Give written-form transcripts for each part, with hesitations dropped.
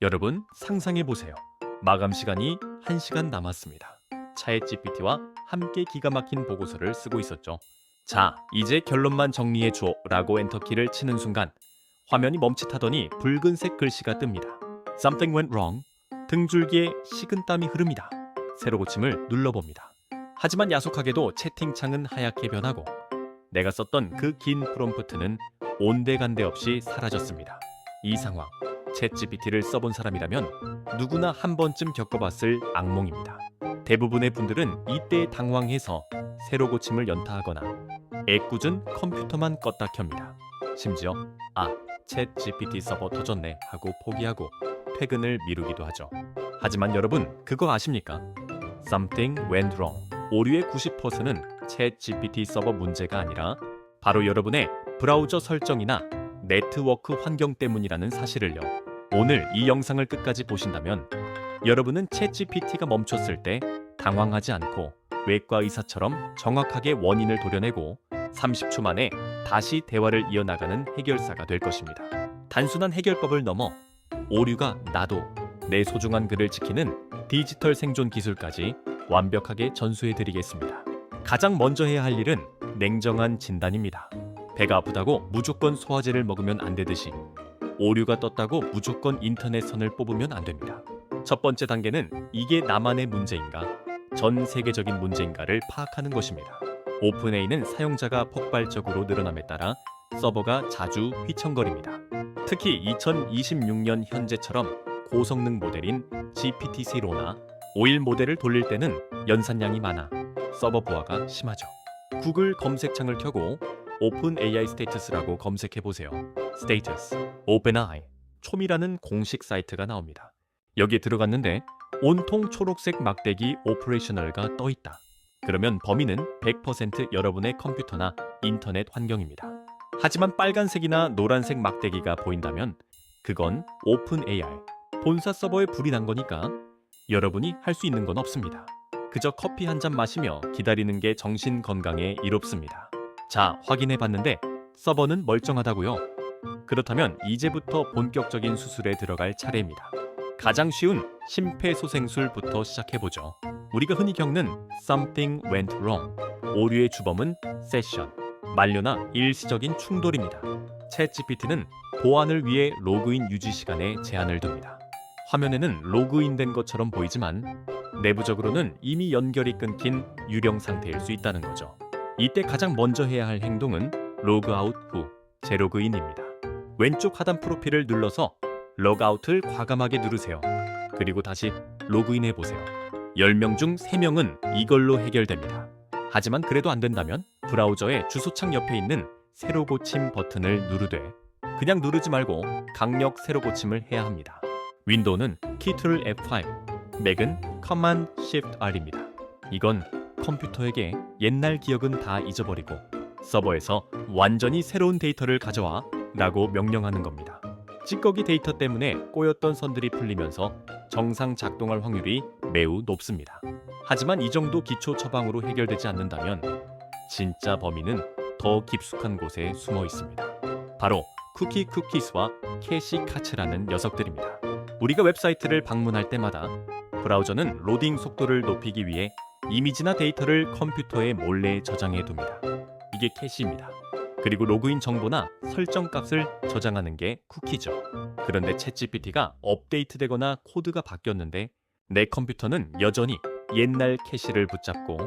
여러분 상상해보세요. 마감 시간이 1시간 남았습니다. 챗GPT와 함께 기가 막힌 보고서를 쓰고 있었죠. 자, 이제 결론만 정리해줘 라고 엔터키를 치는 순간 화면이 멈칫하더니 붉은색 글씨가 뜹니다. Something went wrong. 등줄기에 식은땀이 흐릅니다. 새로 고침을 눌러봅니다. 하지만 야속하게도 채팅창은 하얗게 변하고 내가 썼던 그 긴 프롬프트는 온데간데 없이 사라졌습니다. 이 상황, 챗GPT를 써본 사람이라면 누구나 한 번쯤 겪어봤을 악몽입니다. 대부분의 분들은 이때 당황해서 새로 고침을 연타하거나 애꿎은 컴퓨터만 껐다 켭니다. 심지어 챗GPT 서버 터졌네 하고 포기하고 퇴근을 미루기도 하죠. 하지만 여러분 그거 아십니까? Something went wrong. 오류의 90%는 챗GPT 서버 문제가 아니라 바로 여러분의 브라우저 설정이나 네트워크 환경 때문이라는 사실을요. 오늘 이 영상을 끝까지 보신다면 여러분은 챗GPT가 멈췄을 때 당황하지 않고 외과 의사처럼 정확하게 원인을 도려내고 30초 만에 다시 대화를 이어나가는 해결사가 될 것입니다. 단순한 해결법을 넘어 오류가 나도 내 소중한 글을 지키는 디지털 생존 기술까지 완벽하게 전수해드리겠습니다. 가장 먼저 해야 할 일은 냉정한 진단입니다. 배가 아프다고 무조건 소화제를 먹으면 안 되듯이 오류가 떴다고 무조건 인터넷선을 뽑으면 안 됩니다. 첫 번째 단계는 이게 나만의 문제인가, 전 세계적인 문제인가를 파악하는 것입니다. 오픈AI는 사용자가 폭발적으로 늘어남에 따라 서버가 자주 휘청거립니다. 특히 2026년 현재처럼 고성능 모델인 GPT-3나 5일 모델을 돌릴 때는 연산량이 많아 서버 부하가 심하죠. 구글 검색창을 켜고 오픈AI 스테이터스라고 검색해보세요. 스테이터스, 오픈AI, 촘이라는 공식 사이트가 나옵니다. 여기에 들어갔는데 온통 초록색 막대기 오퍼레이셔널가 떠있다. 그러면 범인은 100% 여러분의 컴퓨터나 인터넷 환경입니다. 하지만 빨간색이나 노란색 막대기가 보인다면 그건 오픈AI, 본사 서버에 불이 난 거니까 여러분이 할 수 있는 건 없습니다. 그저 커피 한 잔 마시며 기다리는 게 정신 건강에 이롭습니다. 자, 확인해 봤는데 서버는 멀쩡하다고요? 그렇다면 이제부터 본격적인 수술에 들어갈 차례입니다. 가장 쉬운 심폐소생술부터 시작해보죠. 우리가 흔히 겪는 Something went wrong. 오류의 주범은 세션, 만료나 일시적인 충돌입니다. 챗GPT는 보안을 위해 로그인 유지 시간에 제한을 둡니다. 화면에는 로그인된 것처럼 보이지만 내부적으로는 이미 연결이 끊긴 유령 상태일 수 있다는 거죠. 이때 가장 먼저 해야 할 행동은 로그아웃 후 재로그인입니다. 왼쪽 하단 프로필을 눌러서 로그아웃을 과감하게 누르세요. 그리고 다시 로그인해 보세요. 10명 중 3명은 이걸로 해결됩니다. 하지만 그래도 안 된다면 브라우저의 주소창 옆에 있는 새로 고침 버튼을 누르되 그냥 누르지 말고 강력 새로 고침을 해야 합니다. 윈도우는 Ctrl F5, 맥은 Command Shift R입니다. 이건 컴퓨터에게 옛날 기억은 다 잊어버리고 서버에서 완전히 새로운 데이터를 가져와 라고 명령하는 겁니다. 찌꺼기 데이터 때문에 꼬였던 선들이 풀리면서 정상 작동할 확률이 매우 높습니다. 하지만 이 정도 기초 처방으로 해결되지 않는다면 진짜 범인은 더 깊숙한 곳에 숨어 있습니다. 바로 쿠키스와 캐시카츠라는 녀석들입니다. 우리가 웹사이트를 방문할 때마다 브라우저는 로딩 속도를 높이기 위해 이미지나 데이터를 컴퓨터에 몰래 저장해 둡니다. 이게 캐시입니다. 그리고 로그인 정보나 설정 값을 저장하는 게 쿠키죠. 그런데 챗GPT가 업데이트되거나 코드가 바뀌었는데 내 컴퓨터는 여전히 옛날 캐시를 붙잡고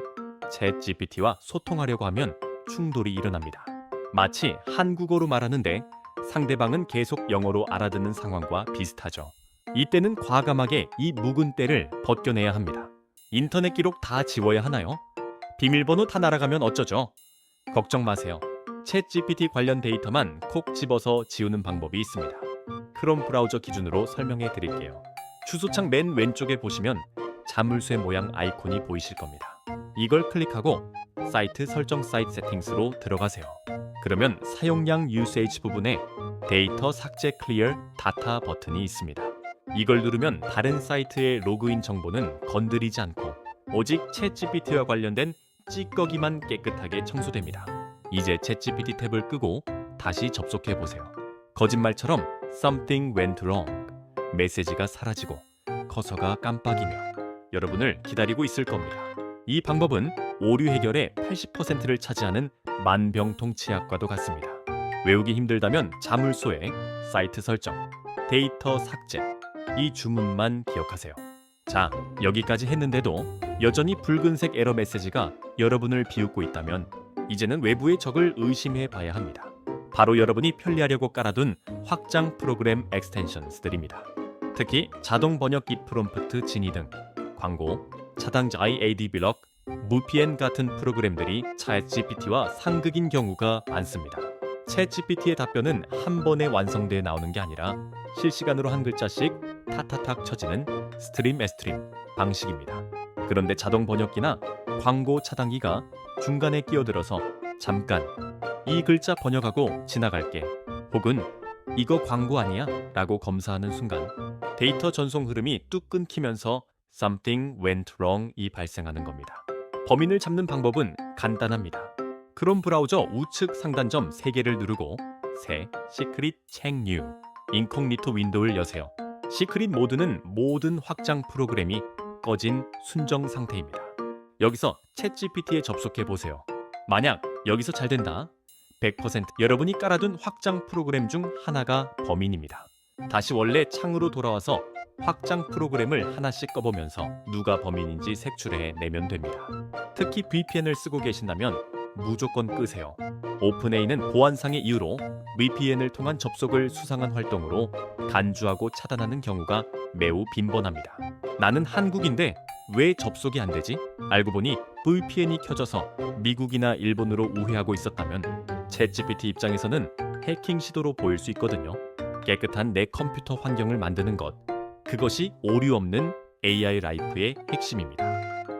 챗GPT와 소통하려고 하면 충돌이 일어납니다. 마치 한국어로 말하는데 상대방은 계속 영어로 알아듣는 상황과 비슷하죠. 이때는 과감하게 이 묵은 때를 벗겨내야 합니다. 인터넷 기록 다 지워야 하나요? 비밀번호 다 날아가면 어쩌죠? 걱정 마세요. 챗GPT 관련 데이터만 콕 집어서 지우는 방법이 있습니다. 크롬 브라우저 기준으로 설명해 드릴게요. 주소창 맨 왼쪽에 보시면 자물쇠 모양 아이콘이 보이실 겁니다. 이걸 클릭하고 사이트 설정 사이트 세팅스로 들어가세요. 그러면 사용량 유세이지 부분에 데이터 삭제 클리어 다타 버튼이 있습니다. 이걸 누르면 다른 사이트의 로그인 정보는 건드리지 않고 오직 챗GPT와 관련된 찌꺼기만 깨끗하게 청소됩니다. 이제 챗GPT 탭을 끄고 다시 접속해 보세요. 거짓말처럼 Something went wrong. 메시지가 사라지고 커서가 깜빡이며 여러분을 기다리고 있을 겁니다. 이 방법은 오류 해결의 80%를 차지하는 만병통치약과도 같습니다. 외우기 힘들다면 자물쇠, 사이트 설정, 데이터 삭제, 이 주문만 기억하세요. 자, 여기까지 했는데도 여전히 붉은색 에러 메시지가 여러분을 비웃고 있다면 이제는 외부의 적을 의심해 봐야 합니다. 바로 여러분이 편리하려고 깔아둔 확장 프로그램 엑스텐션스들입니다. 특히 자동 번역기 프롬프트 진위 등 광고, 차단자의 AD 블럭, VPN 같은 프로그램들이 챗GPT와 상극인 경우가 많습니다. 챗GPT의 답변은 한 번에 완성돼 나오는 게 아니라 실시간으로 한 글자씩 탁탁탁 쳐지는 스트림 애스트림 방식입니다. 그런데 자동 번역기나 광고 차단기가 중간에 끼어들어서 잠깐 이 글자 번역하고 지나갈게 혹은 이거 광고 아니야? 라고 검사하는 순간 데이터 전송 흐름이 뚝 끊기면서 Something went wrong이 발생하는 겁니다. 범인을 잡는 방법은 간단합니다. 크롬 브라우저 우측 상단점 3개를 누르고 새 시크릿 책 뉴 인코그니토 윈도우를 여세요. 시크릿 모드는 모든 확장 프로그램이 꺼진 순정 상태입니다. 여기서 챗GPT에 접속해 보세요. 만약 여기서 잘 된다. 100% 여러분이 깔아둔 확장 프로그램 중 하나가 범인입니다. 다시 원래 창으로 돌아와서 확장 프로그램을 하나씩 꺼보면서 누가 범인인지 색출해 내면 됩니다. 특히 VPN을 쓰고 계신다면 무조건 끄세요. 오픈AI는 보안상의 이유로 VPN을 통한 접속을 수상한 활동으로 간주하고 차단하는 경우가 매우 빈번합니다. 나는 한국인데 왜 접속이 안 되지? 알고 보니 VPN이 켜져서 미국이나 일본으로 우회하고 있었다면 챗GPT 입장에서는 해킹 시도로 보일 수 있거든요. 깨끗한 내 컴퓨터 환경을 만드는 것, 그것이 오류 없는 AI 라이프의 핵심입니다.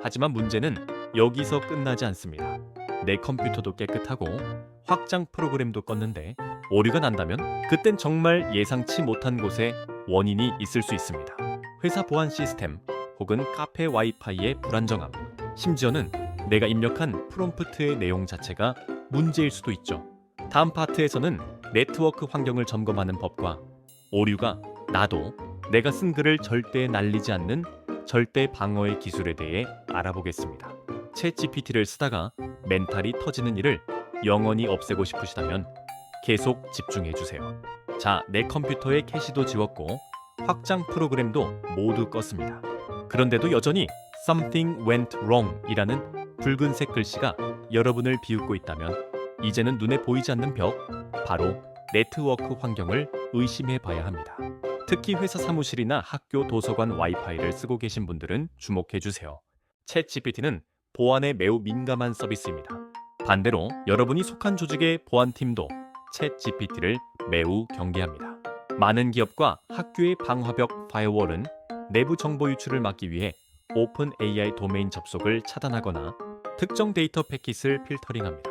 하지만 문제는 여기서 끝나지 않습니다. 내 컴퓨터도 깨끗하고 확장 프로그램도 껐는데 오류가 난다면 그땐 정말 예상치 못한 곳에 원인이 있을 수 있습니다. 회사 보안 시스템 혹은 카페 와이파이의 불안정함, 심지어는 내가 입력한 프롬프트의 내용 자체가 문제일 수도 있죠. 다음 파트에서는 네트워크 환경을 점검하는 법과 오류가 나도 내가 쓴 글을 절대 날리지 않는 절대 방어의 기술에 대해 알아보겠습니다. 챗GPT를 쓰다가 멘탈이 터지는 일을 영원히 없애고 싶으시다면 계속 집중해주세요. 자, 내 컴퓨터의 캐시도 지웠고 확장 프로그램도 모두 껐습니다. 그런데도 여전히 Something went wrong 이라는 붉은색 글씨가 여러분을 비웃고 있다면 이제는 눈에 보이지 않는 벽, 바로 네트워크 환경을 의심해 봐야 합니다. 특히 회사 사무실이나 학교 도서관 와이파이를 쓰고 계신 분들은 주목해 주세요. 챗GPT는 보안에 매우 민감한 서비스입니다. 반대로 여러분이 속한 조직의 보안팀도 챗GPT를 매우 경계합니다. 많은 기업과 학교의 방화벽 파이어월은 내부 정보 유출을 막기 위해 오픈AI 도메인 접속을 차단하거나 특정 데이터 패킷을 필터링합니다.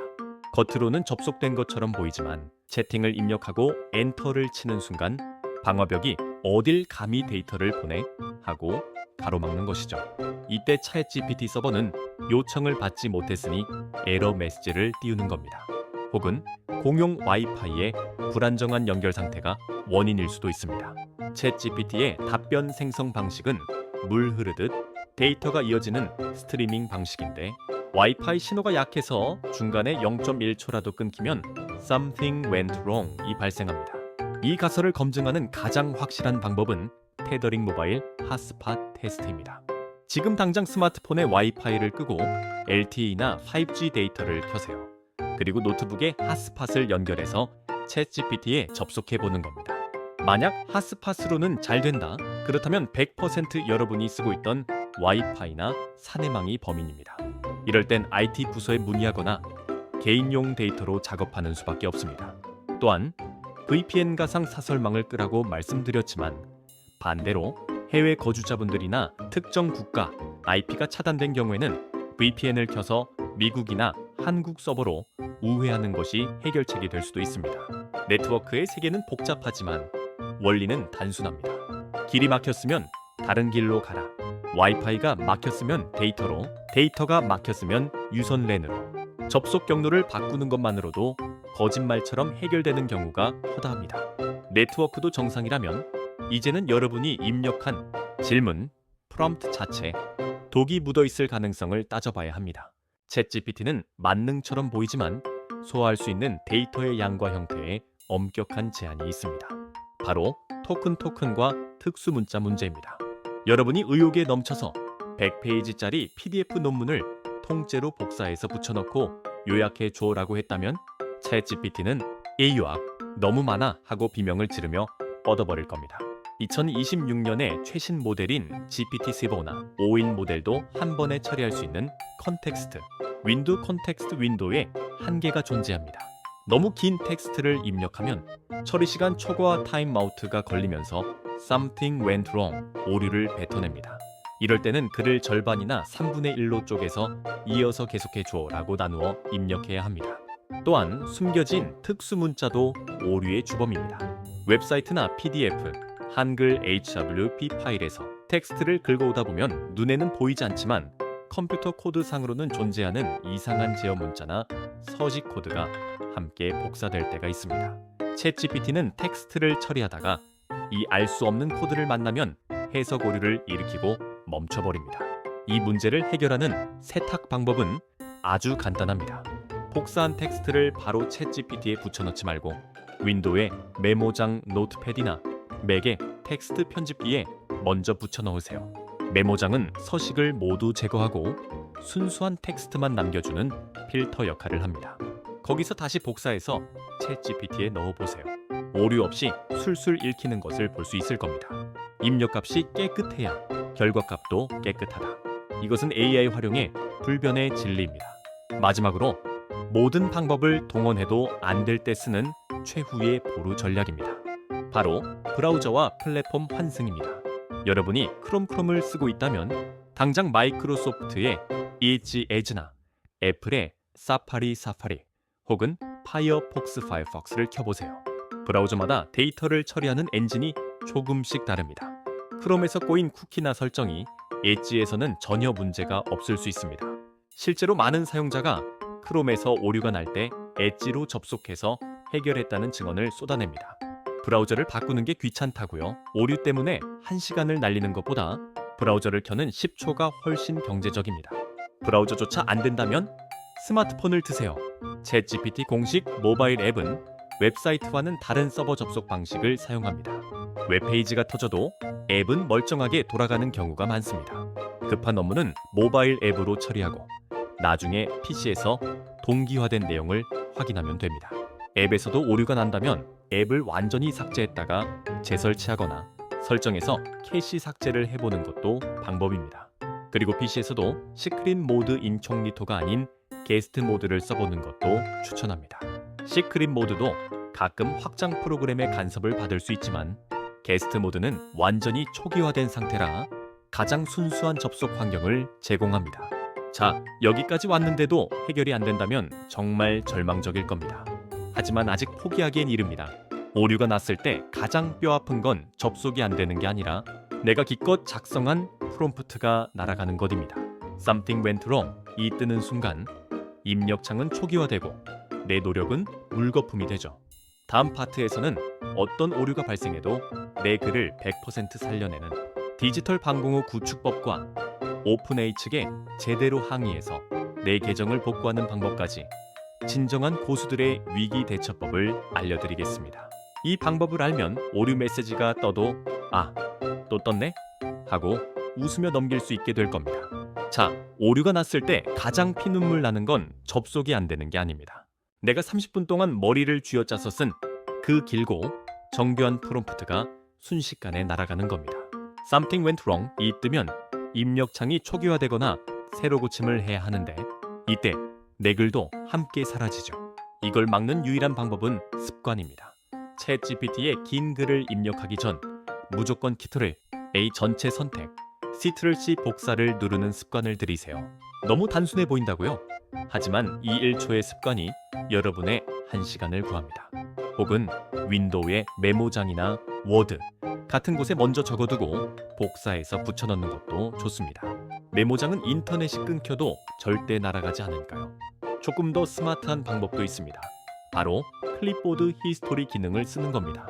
겉으로는 접속된 것처럼 보이지만 채팅을 입력하고 엔터를 치는 순간 방화벽이 어딜 감히 데이터를 보내? 하고 가로막는 것이죠. 이때 챗GPT 서버는 요청을 받지 못했으니 에러 메시지를 띄우는 겁니다. 혹은 공용 와이파이의 불안정한 연결 상태가 원인일 수도 있습니다. 챗GPT의 답변 생성 방식은 물 흐르듯 데이터가 이어지는 스트리밍 방식인데 와이파이 신호가 약해서 중간에 0.1초라도 끊기면 Something went wrong이 발생합니다. 이 가설을 검증하는 가장 확실한 방법은 테더링 모바일 핫스팟 테스트입니다. 지금 당장 스마트폰의 와이파이를 끄고 LTE나 5G 데이터를 켜세요. 그리고 노트북에 핫스팟을 연결해서 챗GPT에 접속해 보는 겁니다. 만약 핫스팟으로는 잘 된다. 그렇다면 100% 여러분이 쓰고 있던 와이파이나 사내망이 범인입니다. 이럴 땐 IT 부서에 문의하거나 개인용 데이터로 작업하는 수밖에 없습니다. 또한 VPN 가상 사설망을 끄라고 말씀드렸지만 반대로 해외 거주자분들이나 특정 국가 IP가 차단된 경우에는 VPN을 켜서 미국이나 한국 서버로 우회하는 것이 해결책이 될 수도 있습니다. 네트워크의 세계는 복잡하지만 원리는 단순합니다. 길이 막혔으면 다른 길로 가라. 와이파이가 막혔으면 데이터로, 데이터가 막혔으면 유선 랜으로. 접속 경로를 바꾸는 것만으로도 거짓말처럼 해결되는 경우가 허다합니다. 네트워크도 정상이라면 이제는 여러분이 입력한 질문, 프롬프트 자체, 독이 묻어있을 가능성을 따져봐야 합니다. 챗GPT는 만능처럼 보이지만 소화할 수 있는 데이터의 양과 형태에 엄격한 제한이 있습니다. 바로 토큰과 특수 문자 문제입니다. 여러분이 의욕에 넘쳐서 100페이지짜리 PDF 논문을 통째로 복사해서 붙여넣고 요약해 줘라고 했다면 챗GPT는 이 요약 너무 많아 하고 비명을 지르며 뻗어버릴 겁니다. 2026년의 최신 모델인 GPT-4나 5인 모델도 한 번에 처리할 수 있는 컨텍스트, 콘텍스트 윈도우에 한계가 존재합니다. 너무 긴 텍스트를 입력하면 처리 시간 초과 타임아웃가 걸리면서 something went wrong, 오류를 뱉어냅니다. 이럴 때는 글을 절반이나 3분의 1로 쪼개서 이어서 계속해 줘라고 나누어 입력해야 합니다. 또한 숨겨진 특수 문자도 오류의 주범입니다. 웹사이트나 PDF, 한글 HWP 파일에서 텍스트를 긁어오다 보면 눈에는 보이지 않지만 컴퓨터 코드상으로는 존재하는 이상한 제어 문자나 서식 코드가 함께 복사될 때가 있습니다. 챗GPT는 텍스트를 처리하다가 이 알 수 없는 코드를 만나면 해석 오류를 일으키고 멈춰버립니다. 이 문제를 해결하는 세탁 방법은 아주 간단합니다. 복사한 텍스트를 바로 챗GPT에 붙여넣지 말고 윈도우의 메모장 노트패드나 맥의 텍스트 편집기에 먼저 붙여넣으세요. 메모장은 서식을 모두 제거하고 순수한 텍스트만 남겨주는 필터 역할을 합니다. 거기서 다시 복사해서 챗GPT에 넣어보세요. 오류 없이 술술 읽히는 것을 볼 수 있을 겁니다. 입력값이 깨끗해야 결과값도 깨끗하다. 이것은 AI 활용의 불변의 진리입니다. 마지막으로 모든 방법을 동원해도 안 될 때 쓰는 최후의 보루 전략입니다. 바로 브라우저와 플랫폼 환승입니다. 여러분이 크롬을 쓰고 있다면 당장 마이크로소프트의 Edge나 애플의 사파리 혹은 파이어폭스를 켜보세요. 브라우저마다 데이터를 처리하는 엔진이 조금씩 다릅니다. 크롬에서 꼬인 쿠키나 설정이 엣지에서는 전혀 문제가 없을 수 있습니다. 실제로 많은 사용자가 크롬에서 오류가 날 때 엣지로 접속해서 해결했다는 증언을 쏟아냅니다. 브라우저를 바꾸는 게 귀찮다고요? 오류 때문에 1시간을 날리는 것보다 브라우저를 켜는 10초가 훨씬 경제적입니다. 브라우저조차 안 된다면 스마트폰을 드세요. 챗GPT 공식 모바일 앱은 웹사이트와는 다른 서버 접속 방식을 사용합니다. 웹페이지가 터져도 앱은 멀쩡하게 돌아가는 경우가 많습니다. 급한 업무는 모바일 앱으로 처리하고 나중에 PC에서 동기화된 내용을 확인하면 됩니다. 앱에서도 오류가 난다면 앱을 완전히 삭제했다가 재설치하거나 설정에서 캐시 삭제를 해보는 것도 방법입니다. 그리고 PC에서도 시크릿 모드 인코그니토가 아닌 게스트 모드를 써보는 것도 추천합니다. 시크릿 모드도 가끔 확장 프로그램의 간섭을 받을 수 있지만 게스트 모드는 완전히 초기화된 상태라 가장 순수한 접속 환경을 제공합니다. 자, 여기까지 왔는데도 해결이 안 된다면 정말 절망적일 겁니다. 하지만 아직 포기하기엔 이릅니다. 오류가 났을 때 가장 뼈아픈 건 접속이 안 되는 게 아니라 내가 기껏 작성한 프롬프트가 날아가는 것입니다. Something went wrong 이 뜨는 순간 입력창은 초기화되고 내 노력은 물거품이 되죠. 다음 파트에서는 어떤 오류가 발생해도 내 글을 100% 살려내는 디지털 방공호 구축법과 오픈A 측에 제대로 항의해서 내 계정을 복구하는 방법까지 진정한 고수들의 위기 대처법을 알려드리겠습니다. 이 방법을 알면 오류 메시지가 떠도 아, 또 떴네? 하고 웃으며 넘길 수 있게 될 겁니다. 자, 오류가 났을 때 가장 피눈물 나는 건 접속이 안 되는 게 아닙니다. 내가 30분 동안 머리를 쥐어짜서 쓴 그 길고 정교한 프롬프트가 순식간에 날아가는 겁니다. Something went wrong 이 뜨면 입력창이 초기화되거나 새로 고침을 해야 하는데 이때 내 글도 함께 사라지죠. 이걸 막는 유일한 방법은 습관입니다. 챗GPT에 긴 글을 입력하기 전 무조건 키트를 A 전체 선택, Ctrl+C 복사를 누르는 습관을 들이세요. 너무 단순해 보인다고요? 하지만 이 1초의 습관이 여러분의 1시간을 구합니다. 혹은 윈도우의 메모장이나 워드 같은 곳에 먼저 적어두고 복사해서 붙여넣는 것도 좋습니다. 메모장은 인터넷이 끊겨도 절대 날아가지 않으니까요. 조금 더 스마트한 방법도 있습니다. 바로 클립보드 히스토리 기능을 쓰는 겁니다.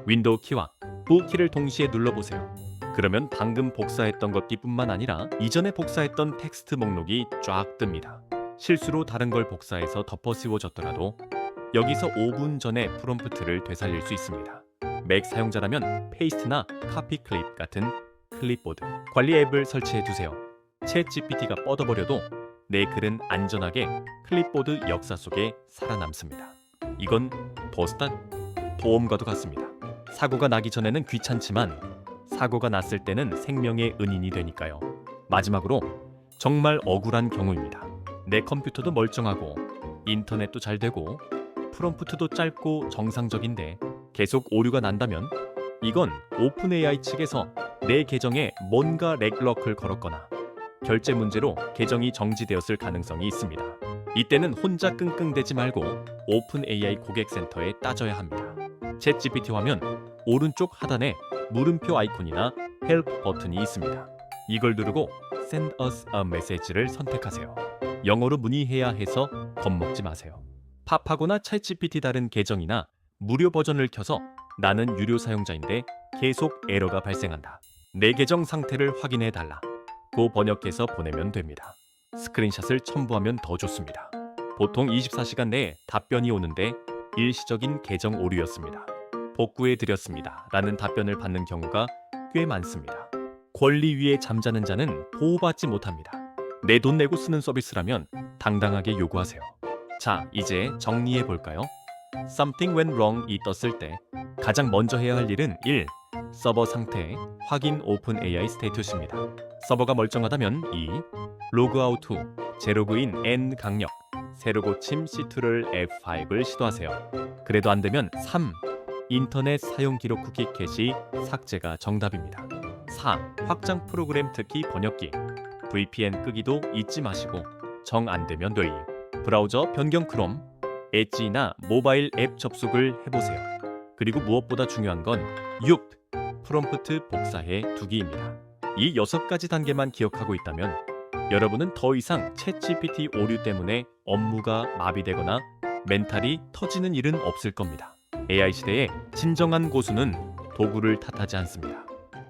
윈도우 키와 F 키를 동시에 눌러보세요. 그러면 방금 복사했던 것뿐만 아니라 이전에 복사했던 텍스트 목록이 쫙 뜹니다. 실수로 다른 걸 복사해서 덮어 씌워졌더라도 여기서 5분 전에 프롬프트를 되살릴 수 있습니다. 맥 사용자라면 페이스트나 카피 클립 같은 클립보드 관리 앱을 설치해 두세요. 챗 GPT가 뻗어버려도 내 글은 안전하게 클립보드 역사 속에 살아남습니다. 이건 버스단 보험과도 같습니다. 사고가 나기 전에는 귀찮지만 사고가 났을 때는 생명의 은인이 되니까요. 마지막으로 정말 억울한 경우입니다. 내 컴퓨터도 멀쩡하고 인터넷도 잘 되고 프롬프트도 짧고 정상적인데 계속 오류가 난다면 이건 오픈 AI 측에서 내 계정에 뭔가 렉럭을 걸었거나 결제 문제로 계정이 정지되었을 가능성이 있습니다. 이때는 혼자 끙끙대지 말고 오픈 AI 고객센터에 따져야 합니다. 챗 GPT 화면 오른쪽 하단에 물음표 아이콘이나 Help 버튼이 있습니다. 이걸 누르고 Send us a message를 선택하세요. 영어로 문의해야 해서 겁먹지 마세요. 팝하거나 챗 GPT 다른 계정이나 무료 버전을 켜서 나는 유료 사용자인데 계속 에러가 발생한다. 내 계정 상태를 확인해 달라. 고 번역해서 보내면 됩니다. 스크린샷을 첨부하면 더 좋습니다. 보통 24시간 내에 답변이 오는데 일시적인 계정 오류였습니다. 복구해 드렸습니다. 라는 답변을 받는 경우가 꽤 많습니다. 권리 위에 잠자는 자는 보호받지 못합니다. 내 돈 내고 쓰는 서비스라면 당당하게 요구하세요. 자, 이제 정리해 볼까요? Something went wrong이 떴을 때 가장 먼저 해야 할 일은 1. 서버 상태 확인 오픈 AI 스테이터스입니다. 서버가 멀쩡하다면 2. 로그아웃 후 재로그인 N 강력 새로 고침 C2를 F5을 시도하세요. 그래도 안 되면 3. 인터넷 사용 기록 쿠키 캐시 삭제가 정답입니다. 4. 확장 프로그램 특히 번역기 VPN 끄기도 잊지 마시고 정 안 되면 뇌이 브라우저 변경 크롬 엣지나 모바일 앱 접속을 해보세요. 그리고 무엇보다 중요한 건 6. 프롬프트 복사해 두기입니다. 이 6가지 단계만 기억하고 있다면 여러분은 더 이상 챗 GPT 오류 때문에 업무가 마비되거나 멘탈이 터지는 일은 없을 겁니다. AI 시대의 진정한 고수는 도구를 탓하지 않습니다.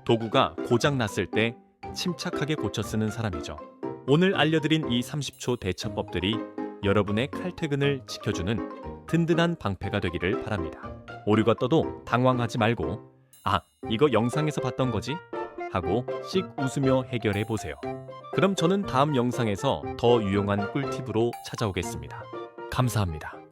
도구가 고장 났을 때 침착하게 고쳐 쓰는 사람이죠. 오늘 알려드린 이 30초 대처법들이 여러분의 칼퇴근을 지켜주는 든든한 방패가 되기를 바랍니다. 오류가 떠도 당황하지 말고 아, 이거 영상에서 봤던 거지? 하고 씩 웃으며 해결해 보세요. 그럼 저는 다음 영상에서 더 유용한 꿀팁으로 찾아오겠습니다. 감사합니다.